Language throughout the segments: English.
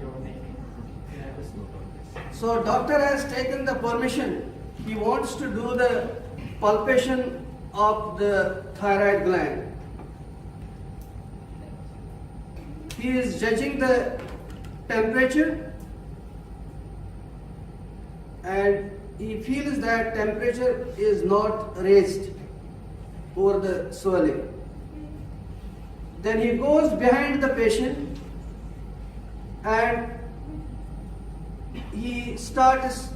your neck. So doctor has taken the permission. He wants to do the palpation of the thyroid gland. He is judging the temperature and he feels that temperature is not raised over the swelling. Then he goes behind the patient and he starts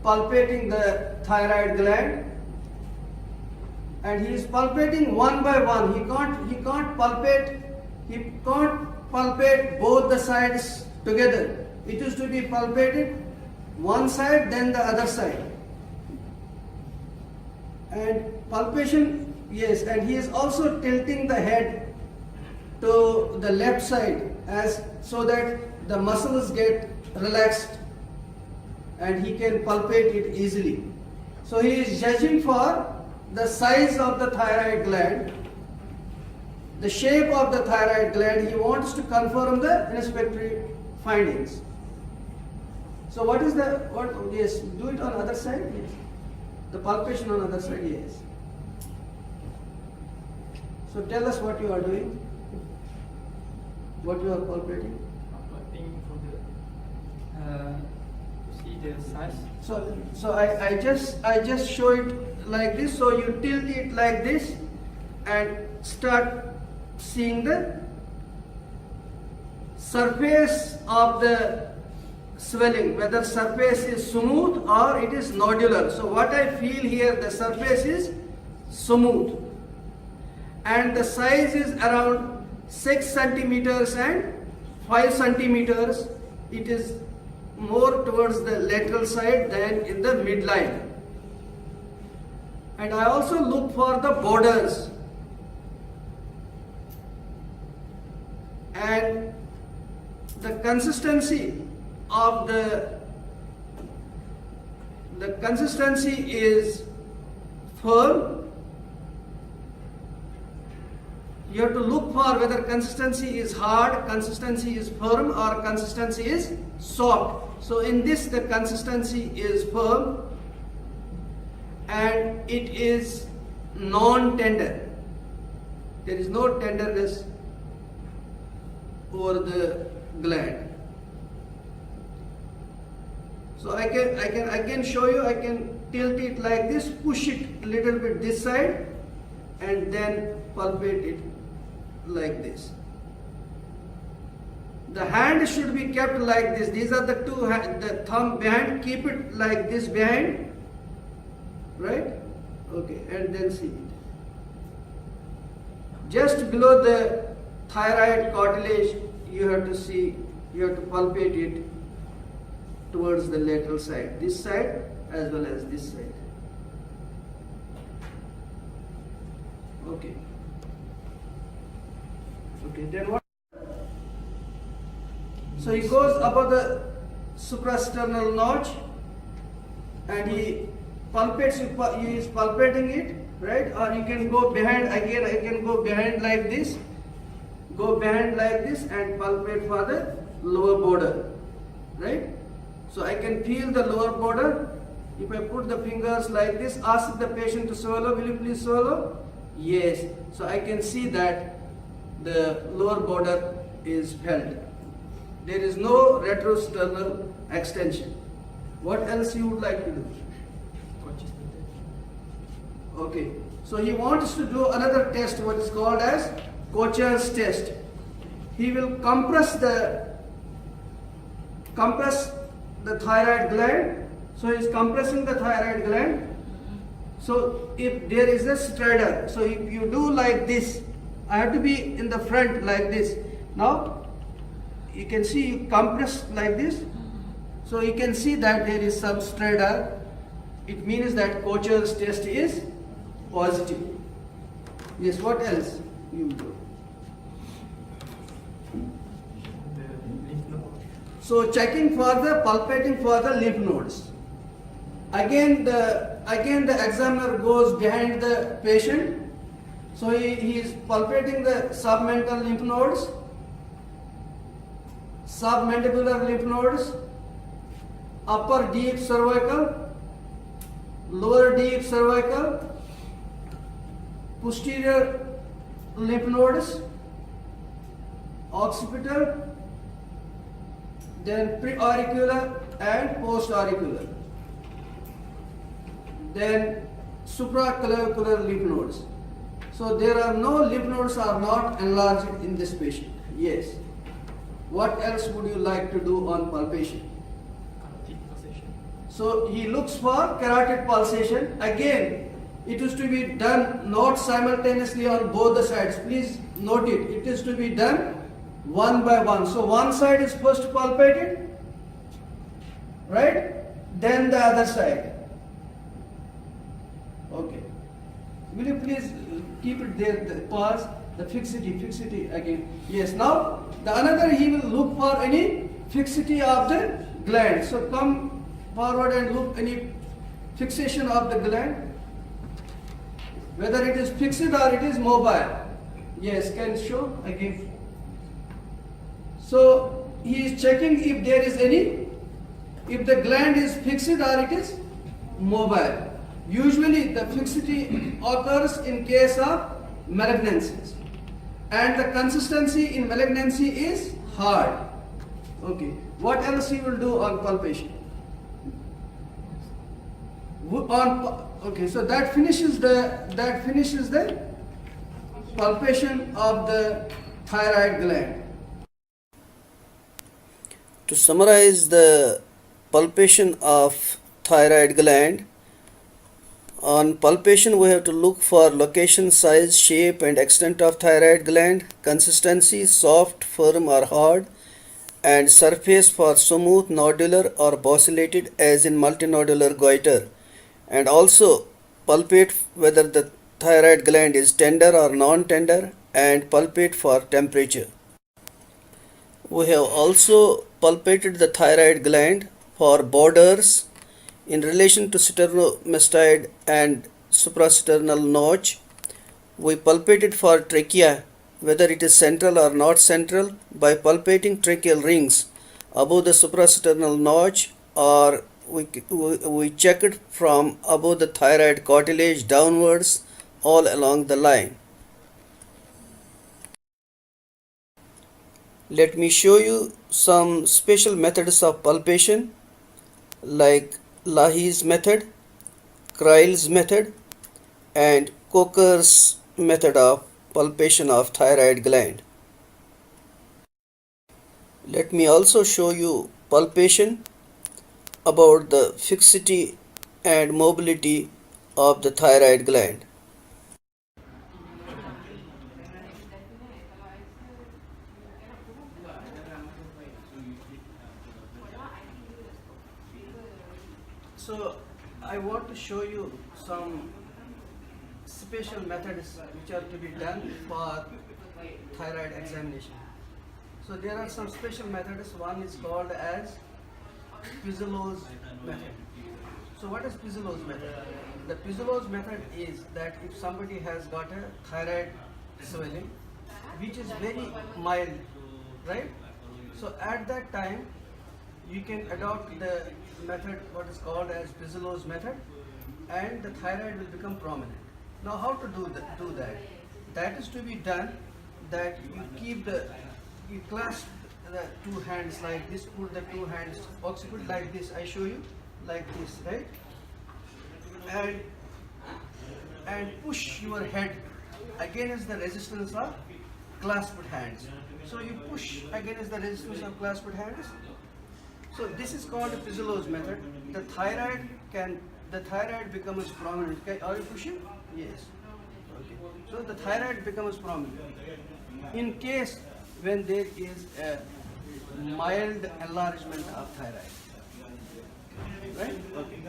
palpating the thyroid gland, and he is palpating one by one. He can't palpate both the sides together. It is to be palpated one side then the other side. And palpation, yes, and he is also tilting the head to the left side so that the muscles get relaxed and he can palpate it easily. So he is judging for the size of the thyroid gland, the shape of the thyroid gland. He wants to confirm the inspectory findings. So what is yes, do it on other side, yes. The palpation on other side, yes. So tell us what you are doing, what you are palpating. Palpating for the see the size. So I just show it like this. So you tilt it like this and start seeing the surface of the swelling, whether surface is smooth or it is nodular. So what I feel here, the surface is smooth and the size is around 6 centimeters and 5 centimeters. It is more towards the lateral side than in the midline. And I also look for the borders. And the consistency of the consistency is firm. You have to look for whether consistency is hard, consistency is firm, or consistency is soft. So in this the consistency is firm and it is non-tender. There is no tenderness over the gland. So I can show you. I can tilt it like this, push it a little bit this side, and then palpate it like this. The hand should be kept like this. These are the two hands, the thumb behind. Keep it like this behind, right? Okay, and then see it. Just below the thyroid cartilage, you have to palpate it towards the lateral side, this side as well as this side. Okay. Okay, then what? So he goes above the suprasternal notch and he palpates it, he is palpating it, right? Or you can go behind again, I can go behind like this, go behind like this and palpate for the lower border, right? So I can feel the lower border. If I put the fingers like this, ask the patient to swallow, will you please swallow? Yes. So I can see that the lower border is felt. There is no retrosternal extension. What else you would like to do? Okay. So he wants to do another test, what is called as Kocher's test. He will compress the thyroid gland. So he is compressing the thyroid gland. So if there is a stridor, so if you do like this, I have to be in the front like this. Now you can see you compress like this. So you can see that there is some stridor. It means that Kocher's test is positive. Yes, what else you do? So checking for the palpating for the lymph nodes. Again the examiner goes behind the patient. So he is palpating the submental lymph nodes. submandibular lymph nodes, upper deep cervical, lower deep cervical, posterior lymph nodes, occipital, then preauricular and postauricular, then supraclavicular lymph nodes. So there are no lymph nodes are not enlarged in this patient. Yes. What else would you like to do on palpation? Carotid pulsation. So he looks for carotid pulsation. Again, it is to be done not simultaneously on both the sides. Please note it. It is to be done one by one. So one side is first palpated, right? Then the other side. Okay. Will you please keep it there, the pause, the fixity again. Yes, now the another he will look for any fixity of the gland. So come forward and look any fixation of the gland. Whether it is fixed or it is mobile. Yes, can show again. So he is checking if there is any, if the gland is fixed or it is mobile. Usually the fixity occurs in case of malignancies, and the consistency in malignancy is hard. Okay. What else he will do on palpation? Okay, so that finishes the palpation of the thyroid gland. To summarize the palpation of thyroid gland, on palpation we have to look for location, size, shape and extent of thyroid gland, consistency, soft, firm or hard, and surface for smooth, nodular or bosselated as in multinodular goiter, and also palpate whether the thyroid gland is tender or non-tender, and palpate for temperature. We have also palpated the thyroid gland for borders in relation to sternomastoid and suprasternal notch. We palpated for trachea, whether it is central or not central, by palpating tracheal rings above the suprasternal notch, or we check it from above the thyroid cartilage downwards all along the line. Let me show you some special methods of palpation like Lahey's method, Kreil's method and Coker's method of palpation of thyroid gland. Let me also show you palpation about the fixity and mobility of the thyroid gland. So I want to show you some special methods which are to be done for thyroid examination. So there are some special methods. One is called as Pizzolot's method. So what is Pizzolot's method? The Pizzolot's method is that if somebody has got a thyroid swelling which is very mild, right? So at that time you can adopt the method what is called as Pizzolot's method, and the thyroid will become prominent. Now how to do that? That is to be done that you clasp the two hands like this, put the two hands occiput like this, I show you like this, right? And push your head against the resistance of clasped hands. So you push against the resistance of clasped hands. So this is called the Pizzolot's method. The thyroid becomes prominent. Are you pushing? Yes. Okay. So the thyroid becomes prominent. In case when there is a mild enlargement of thyroid, right? Okay.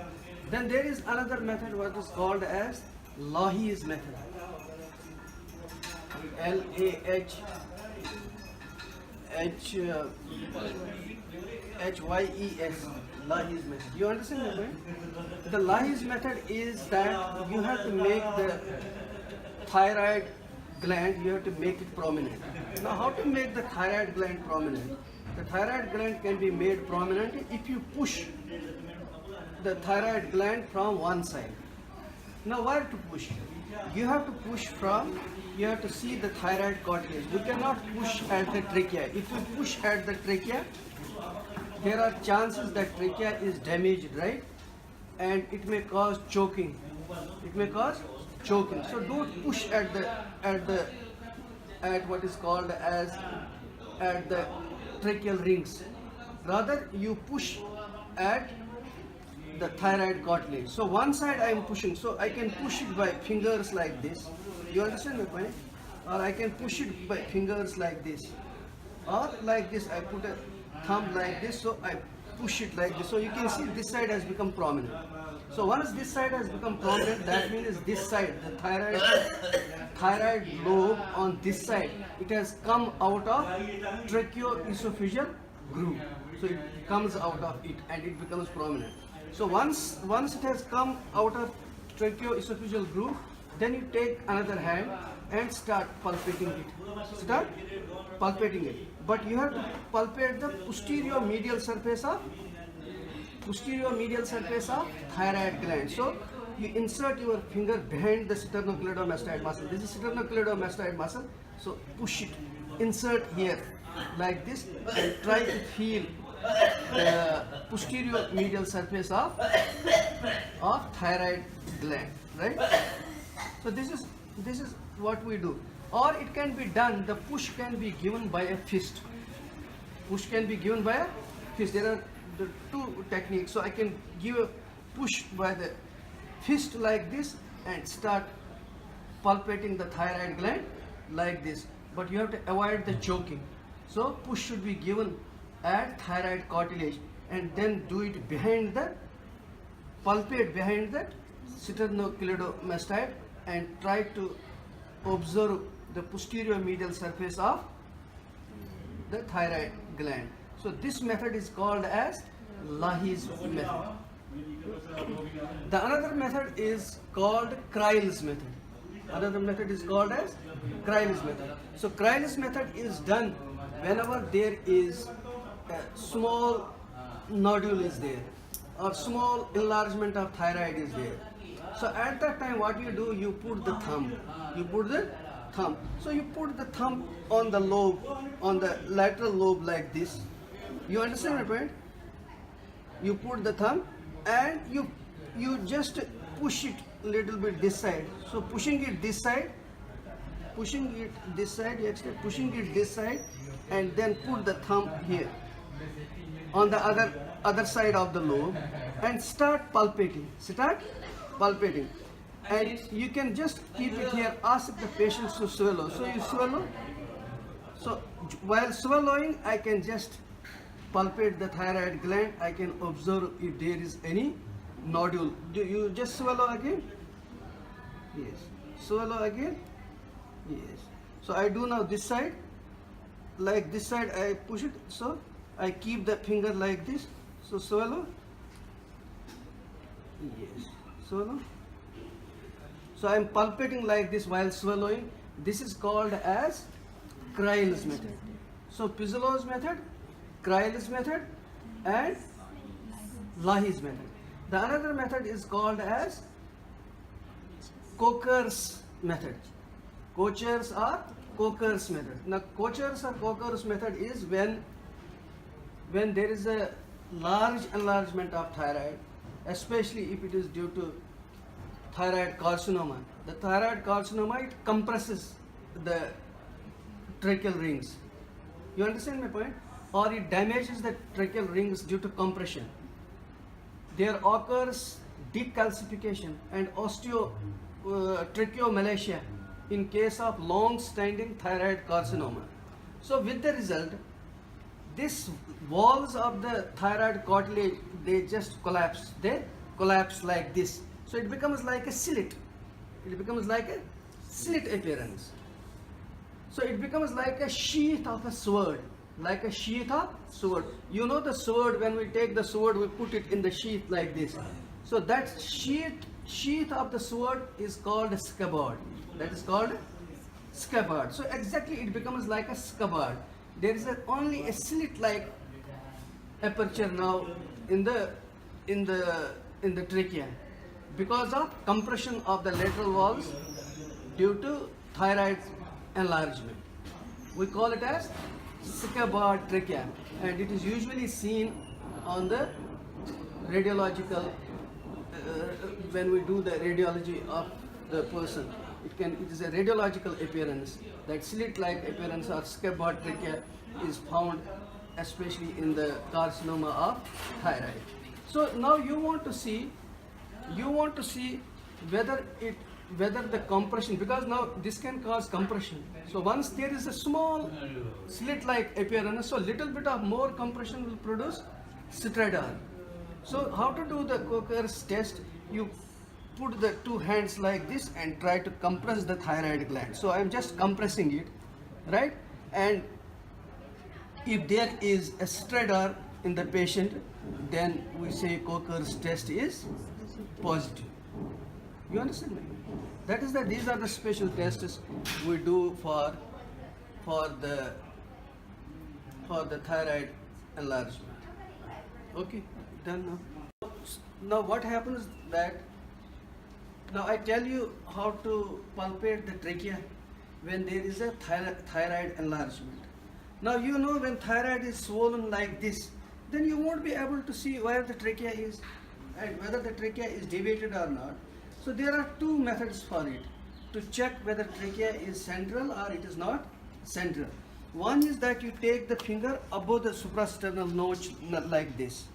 Then there is another method what is called as Lahey's method. Lahey's Lahey's method. You understand that, right? The Lahey's method is that you have to make the thyroid gland, you have to make it prominent. Now how to make the thyroid gland prominent? The thyroid gland can be made prominent if you push the thyroid gland from one side. Now where to push? You have to push from, you have to see the thyroid cartilage. You cannot push at the trachea. If you push at the trachea, there are chances that trachea is damaged, right? And it may cause choking. It may cause choking. So don't push at what is called as at the tracheal rings. Rather, you push at the thyroid cartilage. So one side I am pushing, so I can push it by fingers like this. You understand my point? Or I can push it by fingers like this. Or like this, I put a thumb like this, so I push it like this. So you can see this side has become prominent. So once this side has become prominent, that means this side, the thyroid lobe on this side, it has come out of tracheo-esophageal groove. So it comes out of it and it becomes prominent. So once it has come out of tracheo-esophageal groove, then you take another hand and start palpating it. Start palpating it. But you have to palpate the posterior medial surface of thyroid gland. So you insert your finger behind the sternocleidomastoid muscle. This is sternocleidomastoid muscle. So push it, insert here like this, and try to feel the posterior medial surface of thyroid gland, right? So this is what we do. Or it can be done, the push can be given by a fist. Push can be given by a fist. There are the two techniques. So I can give a push by the fist like this and start palpating the thyroid gland like this. But you have to avoid the choking. So push should be given at thyroid cartilage and then do it behind the, palpate behind the sternocleidomastoid and try to observe the posterior medial surface of the thyroid gland. So this method is called as Lahey's method. The another method is called Kreil's method. Another method is called as Kreil's method. So Kreil's method is done whenever there is a small nodule is there or small enlargement of thyroid is there. So at that time what you do, you put the thumb. So you put the thumb on the lobe, on the lateral lobe like this. You understand my point? You put the thumb and you just push it a little bit this side. So pushing it this side, you extend, pushing it this side, and then put the thumb here on the other side of the lobe and start palpating. And you can just keep it here, ask the patient to swallow. So you swallow. So while swallowing, I can just palpate the thyroid gland. I can observe if there is any nodule. Do you just swallow again? Yes. Swallow again? Yes. So I do now this side. Like this side I push it. So I keep the finger like this. So swallow. Yes. Swallow. So I am palpating like this while swallowing. This is called as Kreil's method. So Pizzolow's method, Kreil's method, and Lahey's method. The another method is called as Coker's method. Coker's or Coker's method. Now Coker's or Coker's method is when there is a large enlargement of thyroid, especially if it is due to thyroid carcinoma. The thyroid carcinoma, it compresses the tracheal rings. You understand my point? Or it damages the tracheal rings due to compression. There occurs decalcification and tracheomalacia in case of long-standing thyroid carcinoma. So with the result, these walls of the thyroid cartilage, they just collapse. They collapse like this. So it becomes like a slit. It becomes like a slit appearance. So it becomes like a sheath of a sword. Like a sheath of sword. You know the sword, when we take the sword, we put it in the sheath like this. So that sheath of the sword is called a scabbard. That is called a scabbard. So exactly it becomes like a scabbard. there is only a slit-like aperture now in the trachea because of compression of the lateral walls due to thyroid enlargement. We call it as scabbard trachea, and it is usually seen on the radiological when we do the radiology of the person. It is a radiological appearance. That slit-like appearance or scabbard trachea is found especially in the carcinoma of thyroid. So now you want to see whether the compression, because now this can cause compression. So once there is a small slit-like appearance, so little bit of more compression will produce stridor. So how to do the Coker's test? You put the two hands like this and try to compress the thyroid gland. So I am just compressing it, right? And if there is a stridor in the patient, then we say Coker's test is positive. You understand me? That is that these are the special tests we do for the thyroid enlargement. Okay, done now. Now what happens that now I tell you how to palpate the trachea when there is a thyroid enlargement. Now you know when thyroid is swollen like this, then you won't be able to see where the trachea is and whether the trachea is deviated or not. So there are two methods for it to check whether trachea is central or it is not central. One is that you take the finger above the suprasternal notch like this,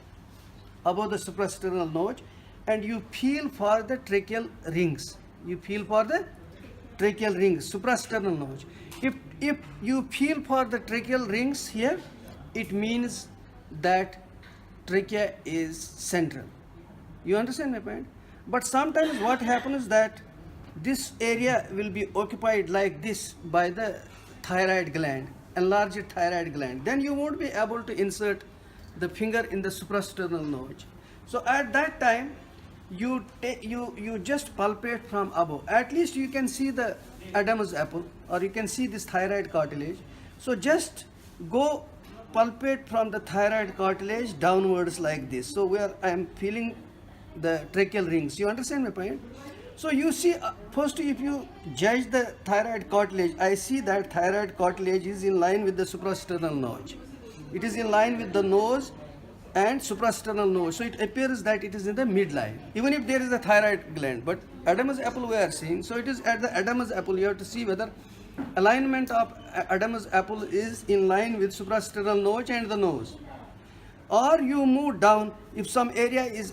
above the suprasternal notch, and you feel for the tracheal rings. You feel for the tracheal rings, suprasternal notch. If you feel for the tracheal rings here, it means that trachea is central. You understand my point? But sometimes what happens is that this area will be occupied like this by the thyroid gland, enlarged thyroid gland. Then you won't be able to insert the finger in the suprasternal notch. So at that time, you just palpate from above. At least you can see the Adam's apple, or you can see this thyroid cartilage. So just go palpate from the thyroid cartilage downwards like this. So where I am feeling the tracheal rings. You understand my point? So you see, first if you judge the thyroid cartilage, I see that thyroid cartilage is in line with the suprasternal notch. It is in line with the nose and suprasternal notch. So it appears that it is in the midline, even if there is a thyroid gland. But Adam's apple we are seeing, so it is at the Adam's apple. You have to see whether alignment of Adam's apple is in line with suprasternal notch and the nose. Or you move down, if some area is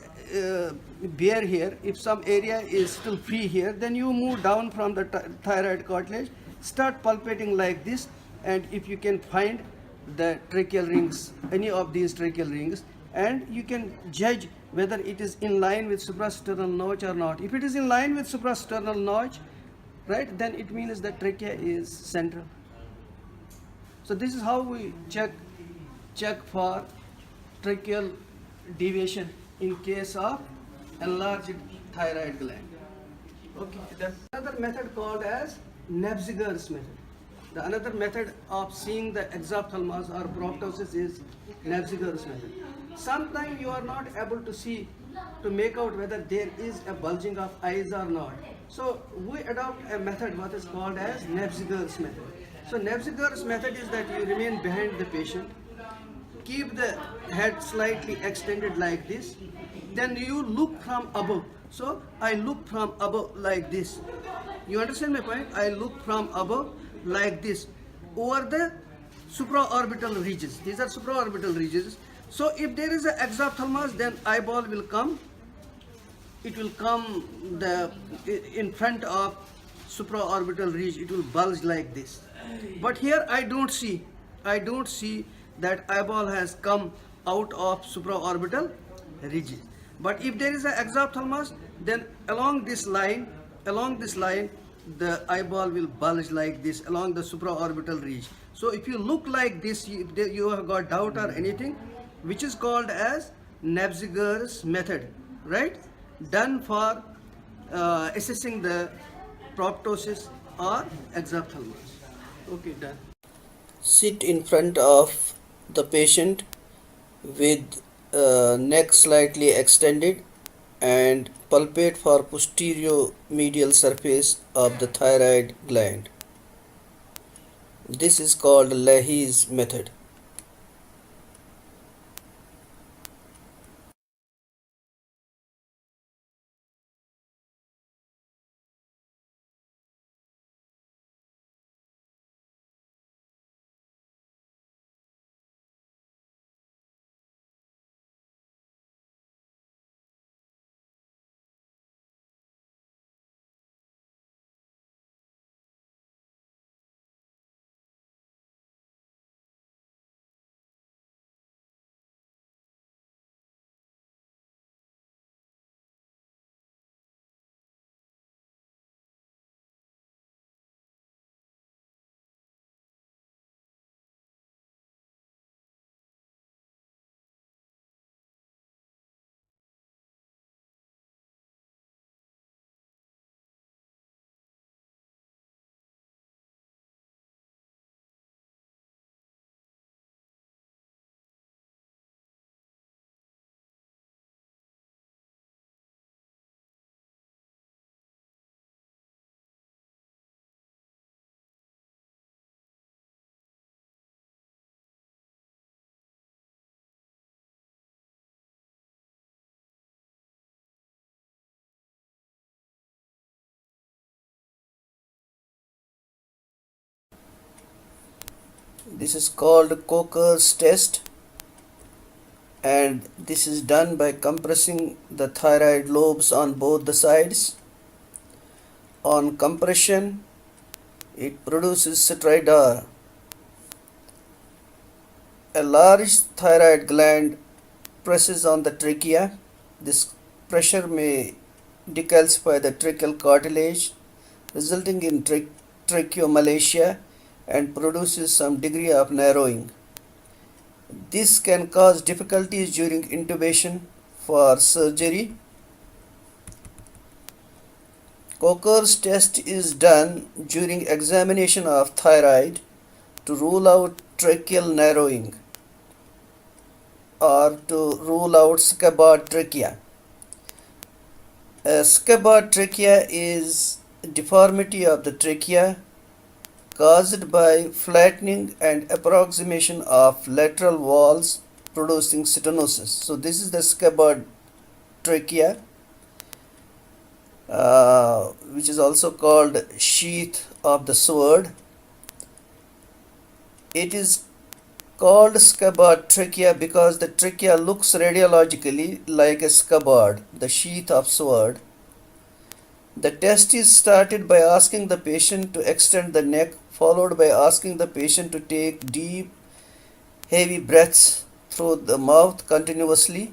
bare here, if some area is still free here, then you move down from the thyroid cartilage, start palpating like this, and if you can find the tracheal rings, any of these tracheal rings, and you can judge whether it is in line with suprasternal notch or not. If it is in line with suprasternal notch, right, then it means that trachea is central. So this is how we check for tracheal deviation in case of enlarged thyroid gland. Okay, there's another method called as Nebziger's method. The another method of seeing the exophthalmos or proptosis is Nebziger's method. Sometimes you are not able to see, to make out whether there is a bulging of eyes or not. So we adopt a method what is called as Nebziger's method. So Nebziger's method is that you remain behind the patient, keep the head slightly extended like this, then you look from above. So I look from above like this. You understand my point? I look from above like this over the supraorbital ridges. These are supraorbital ridges. So if there is an exophthalmos, then eyeball will come. It will come in front of supraorbital ridge. It will bulge like this. But here I don't see that eyeball has come out of supraorbital ridges. But if there is an exophthalmos, then along this line, the eyeball will bulge like this along the supraorbital ridge. So if you look like this, you have got doubt or anything, which is called as Nebziger's method, right? Done for assessing the proptosis or exophthalmos. Okay, done. Sit in front of the patient with neck slightly extended and palpate for posterior medial surface of the thyroid gland. This is called Leahy's method. This is called Coker's test, and this is done by compressing the thyroid lobes on both the sides. On compression, it produces stridor. A large thyroid gland presses on the trachea. This pressure may decalcify the tracheal cartilage, resulting in tracheomalacia and produces some degree of narrowing. This can cause difficulties during intubation for surgery. Coker's test is done during examination of thyroid to rule out tracheal narrowing or to rule out scabbard trachea. A scabbard trachea is a deformity of the trachea caused by flattening and approximation of lateral walls producing stenosis. So this is the scabbard trachea, which is also called sheath of the sword. It is called scabbard trachea because the trachea looks radiologically like a scabbard, the sheath of sword. The test is started by asking the patient to extend the neck, followed by asking the patient to take deep, heavy breaths through the mouth continuously.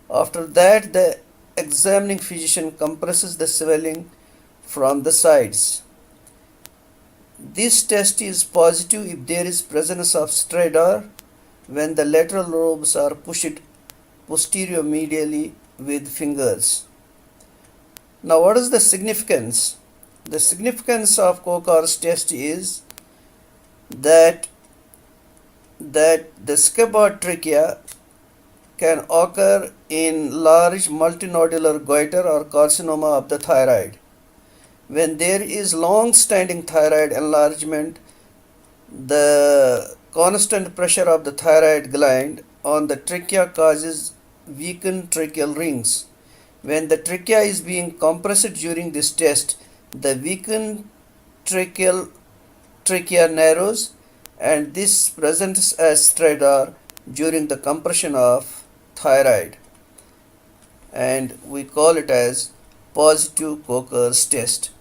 After that, the examining physician compresses the swelling from the sides. This test is positive if there is presence of stridor when the lateral lobes are pushed posterior medially with fingers. Now, what is the significance? The significance of Coker's test is that the scabbard trachea can occur in large multinodular goiter or carcinoma of the thyroid. When there is long-standing thyroid enlargement, the constant pressure of the thyroid gland on the trachea causes weakened tracheal rings. When the trachea is being compressed during this test, the weakened trachea narrows, and this presents as stridor during the compression of thyroid, and we call it as positive Coker's test.